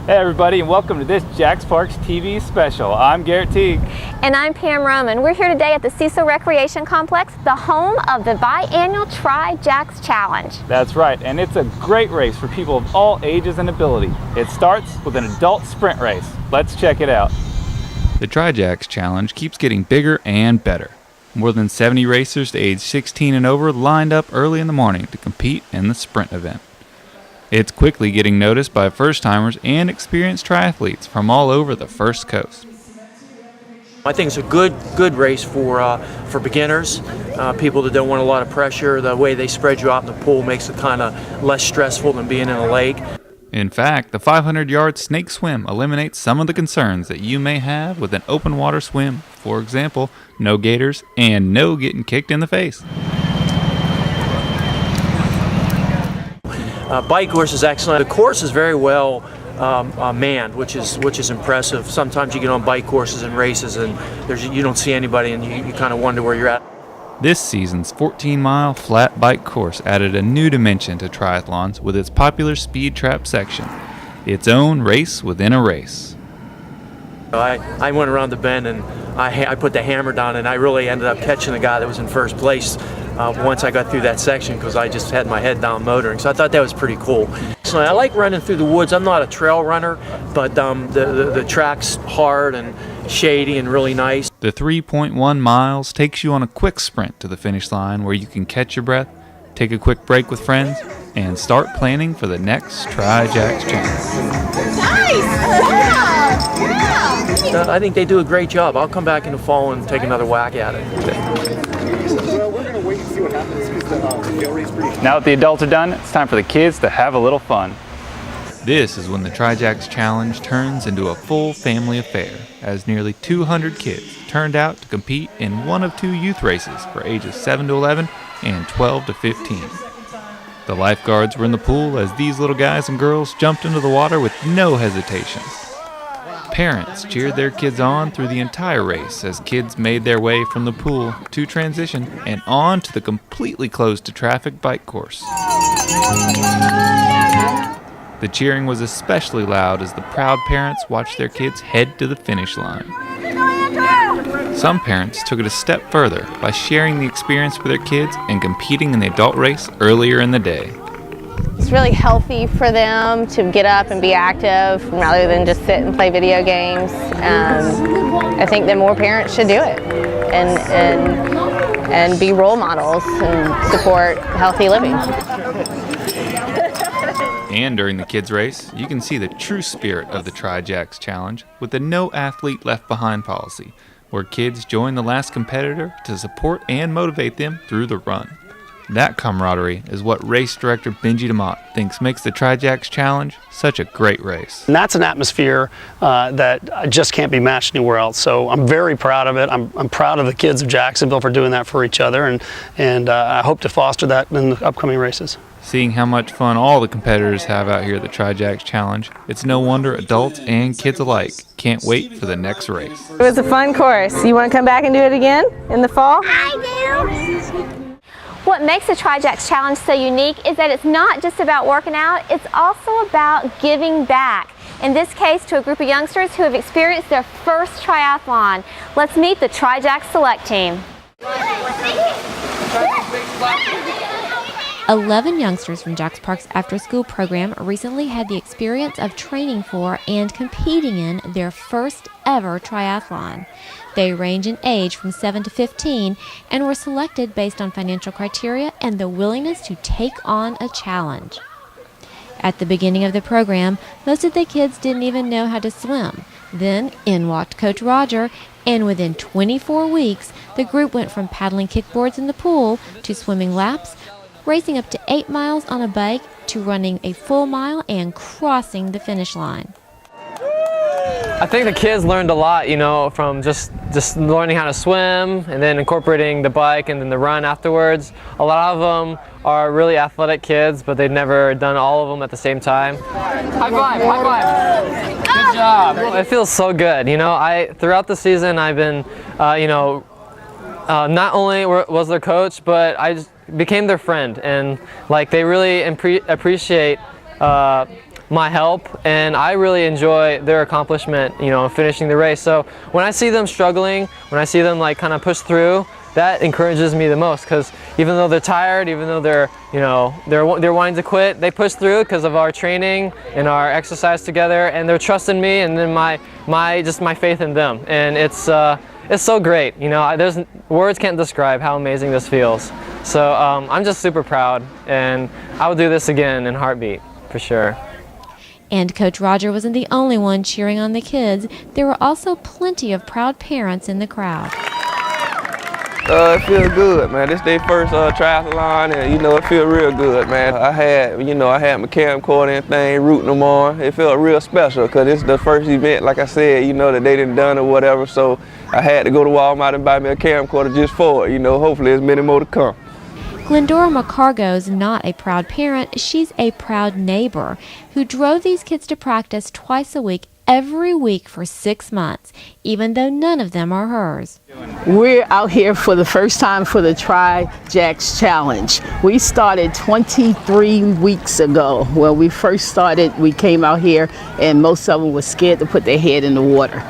Hey everybody, and welcome to this Jax Parks TV special. I'm Garrett Teague. And I'm Pam Roman. We're here today at the Cecil Recreation Complex, the home of the biannual TriJax Challenge. That's right, and it's a great race for people of all ages and ability. It starts with an adult sprint race. Let's check it out. The TriJax Challenge keeps getting bigger and better. More than 70 racers age 16 and over lined up early in the morning to compete in the sprint event. It's quickly getting noticed by first-timers and experienced triathletes from all over the First Coast. I think it's a good race for beginners, people that don't want a lot of pressure. The way they spread you out in the pool makes it kind of less stressful than being in a lake. In fact, the 500-yard snake swim eliminates some of the concerns that you may have with an open water swim. For example, no gators and no getting kicked in the face. Bike course is excellent. The course is very well manned, which is impressive. Sometimes you get on bike courses and races and you don't see anybody and you kind of wonder where you're at. This season's 14-mile flat bike course added a new dimension to triathlons with its popular speed trap section, its own race within a race. I went around the bend and I put the hammer down and I really ended up catching the guy that was in first place once I got through that section because I just had my head down motoring. So I thought that was pretty cool. So I like running through the woods. I'm not a trail runner, but the track's hard and shady and really nice. The 3.1 miles takes you on a quick sprint to the finish line where you can catch your breath, take a quick break with friends, and start planning for the next TriJax Challenge. Nice! I think they do a great job. I'll come back in the fall and take another whack at it. Well, we're going to wait and see what happens because the field race is pretty. Now that the adults are done, it's time for the kids to have a little fun. This is when the TriJax Challenge turns into a full family affair, as nearly 200 kids turned out to compete in one of two youth races for ages 7 to 11 and 12 to 15. The lifeguards were in the pool as these little guys and girls jumped into the water with no hesitation. Parents cheered their kids on through the entire race as kids made their way from the pool to transition and on to the completely closed to traffic bike course. The cheering was especially loud as the proud parents watched their kids head to the finish line. Some parents took it a step further by sharing the experience with their kids and competing in the adult race earlier in the day. It's really healthy for them to get up and be active rather than just sit and play video games. I think that more parents should do it and be role models and support healthy living. And during the kids' race, you can see the true spirit of the TriJax Challenge with the No Athlete Left Behind policy, where kids join the last competitor to support and motivate them through the run. That camaraderie is what race director Benji DeMott thinks makes the TriJax Challenge such a great race. And that's an atmosphere that just can't be matched anywhere else. So I'm very proud of it. I'm proud of the kids of Jacksonville for doing that for each other, and I hope to foster that in the upcoming races. Seeing how much fun all the competitors have out here at the TriJax Challenge, it's no wonder adults and kids alike can't wait for the next race. It was a fun course. You want to come back and do it again in the fall? I do! What makes the TriJax Challenge so unique is that it's not just about working out, it's also about giving back. In this case, to a group of youngsters who have experienced their first triathlon. Let's meet the TriJax Select Team. 11 youngsters from Jax Park's after-school program recently had the experience of training for and competing in their first ever triathlon. They range in age from 7 to 15 and were selected based on financial criteria and the willingness to take on a challenge. At the beginning of the program, most of the kids didn't even know how to swim. Then in walked Coach Roger, and within 24 weeks, the group went from paddling kickboards in the pool to swimming laps, racing up to 8 miles on a bike, to running a full mile and crossing the finish line. I think the kids learned a lot, you know, from just learning how to swim and then incorporating the bike and then the run afterwards. A lot of them are really athletic kids, but they've never done all of them at the same time. High five, high five. Good job. It feels so good, you know. Throughout the season I've been, not only was their coach, but I just became their friend, and like they really appreciate my help, and I really enjoy their accomplishment, you know, finishing the race. So when I see them struggling, when I see them like kind of push through, that encourages me the most, because even though they're tired, even though they're, you know, they're wanting to quit, they push through because of our training and our exercise together, and they're trusting me, and then my faith in them, and it's so great. You know, there's words can't describe how amazing this feels. So I'm just super proud, and I will do this again in a heartbeat for sure. And Coach Roger wasn't the only one cheering on the kids. There were also plenty of proud parents in the crowd. It feels good, man. This is their first triathlon, and you know, it feels real good, man. I had my camcorder and thing, rooting them on. It felt real special because it's the first event, like I said, you know, that they didn't done or whatever. So I had to go to Walmart and buy me a camcorder just for it. You know, hopefully there's many more to come. Glendora McCargo's not a proud parent, she's a proud neighbor who drove these kids to practice twice a week, every week for 6 months, even though none of them are hers. We're out here for the first time for the TriJax Challenge. We started 23 weeks ago. When we first started, we came out here and most of them were scared to put their head in the water.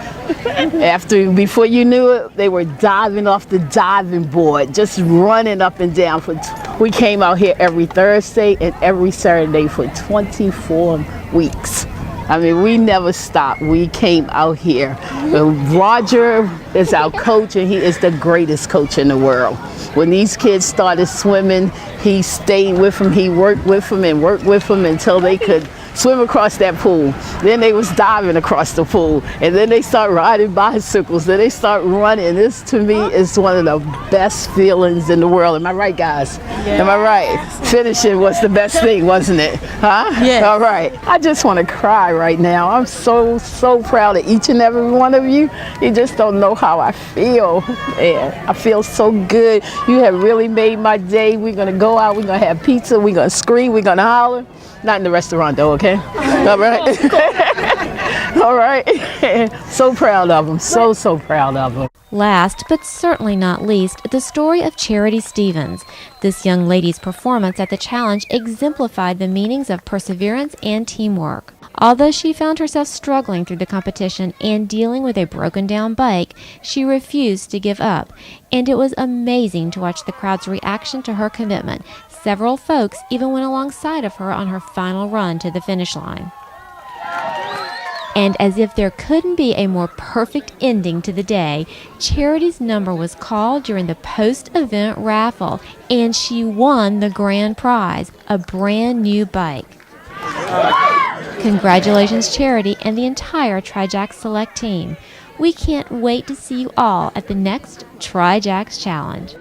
Before you knew it, they were diving off the diving board, just running up and down. We came out here every Thursday and every Saturday for 24 weeks. I mean, we never stopped. We came out here. Roger is our coach, and he is the greatest coach in the world. When these kids started swimming, he stayed with them. He worked with them and worked with them until they could swim across that pool. Then they was diving across the pool, and then they start riding bicycles. Then they start running. This, to me, is one of the best feelings in the world. Am I right, guys? Yes. Am I right? Finishing was the best thing, wasn't it? Huh? Yes. All right. I just want to cry right now. I'm so proud of each and every one of you. You just don't know how I feel. Man, I feel so good. You have really made my day. We're going to go out. We're going to have pizza. We're going to scream. We're going to holler. Not in the restaurant, though, okay? All right? All right. So proud of them. So proud of them. Last, but certainly not least, the story of Charity Stevens. This young lady's performance at the challenge exemplified the meanings of perseverance and teamwork. Although she found herself struggling through the competition and dealing with a broken-down bike, she refused to give up, and it was amazing to watch the crowd's reaction to her commitment. Several folks even went alongside of her on her final run to the finish line. And as if there couldn't be a more perfect ending to the day, Charity's number was called during the post-event raffle, and she won the grand prize, a brand new bike. Congratulations, Charity, and the entire TriJax Select team. We can't wait to see you all at the next TriJax Challenge.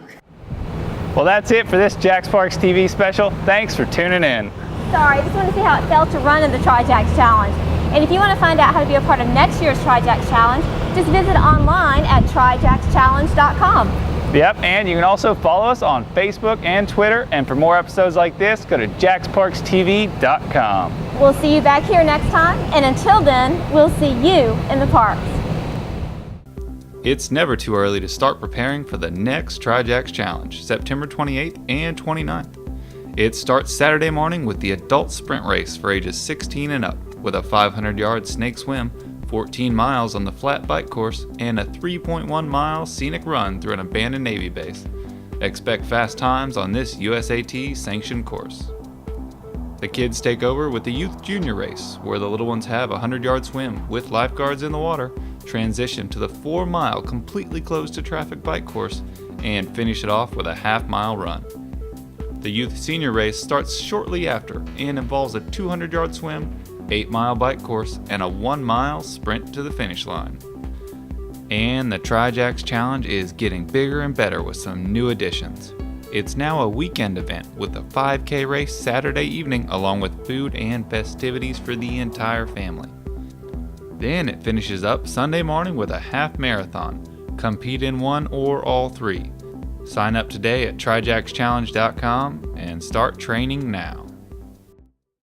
Well, that's it for this Jax Parks TV special. Thanks for tuning in. Sorry, I just wanted to see how it felt to run in the TriJax Challenge. And if you want to find out how to be a part of next year's TriJax Challenge, just visit online at TriJaxChallenge.com. Yep, and you can also follow us on Facebook and Twitter. And for more episodes like this, go to JaxParksTV.com. We'll see you back here next time. And until then, we'll see you in the parks. It's never too early to start preparing for the next TriJax Challenge, September 28th and 29th. It starts Saturday morning with the adult sprint race for ages 16 and up, with a 500-yard snake swim, 14 miles on the flat bike course, and a 3.1-mile scenic run through an abandoned Navy base. Expect fast times on this USAT sanctioned course. The kids take over with the Youth Junior Race, where the little ones have a 100-yard swim with lifeguards in the water, transition to the 4-mile completely closed to traffic bike course, and finish it off with a half-mile run. The Youth Senior Race starts shortly after and involves a 200-yard swim, 8-mile bike course, and a 1-mile sprint to the finish line. And the TriJax Challenge is getting bigger and better with some new additions. It's now a weekend event with a 5K race Saturday evening along with food and festivities for the entire family. Then it finishes up Sunday morning with a half marathon. Compete in one or all three. Sign up today at TriJaxChallenge.com and start training now.